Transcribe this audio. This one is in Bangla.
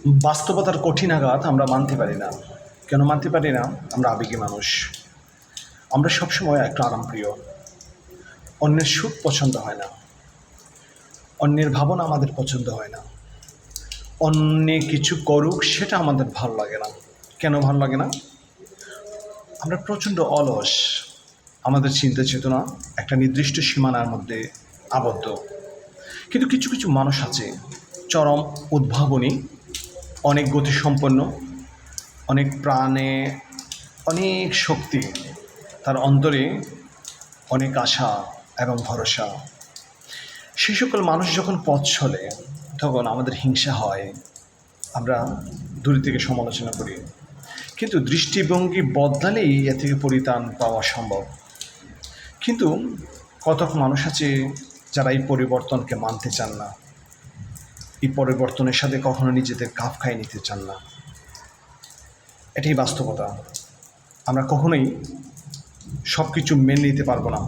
বাস্তবতার কঠিন আঘাত আমরা মানতে পারি না। কেন মানতে পারি না? আমরা আবেগী মানুষ। আমরা সবসময় একটু আরামপ্রিয়। অন্যের সুখ পছন্দ হয় না, অন্যের ভাবনা আমাদের পছন্দ হয় না, অন্যে কিছু করুক সেটা আমাদের ভালো লাগে না। কেন ভালো লাগে না? আমরা প্রচণ্ড অলস। আমাদের চিন্তা চেতনা একটা নির্দিষ্ট সীমানার মধ্যে আবদ্ধ। কিন্তু কিছু কিছু মানুষ আছে চরম উদ্ভাবনী, অনেক গতিসম্পন্ন, অনেক প্রাণে অনেক শক্তি, তার অন্তরে অনেক আশা এবং ভরসা। সেই সকল মানুষ যখন পথ চলে তখন আমাদের হিংসা হয়, আমরা দূর থেকে সমালোচনা করি। কিন্তু দৃষ্টিভঙ্গি বদলালেই এ থেকে পরিত্রাণ পাওয়া সম্ভব। কিন্তু কতক মানুষ আছে যারা এই পরিবর্তনকে মানতে চান না, এই পরিবর্তনের সাথে কখনো নিজেদের খাপ খাইয়ে নিতে চান না। এটাই বাস্তবতা। আমরা কখনোই সব কিছু মেনে নিতে পারবো না।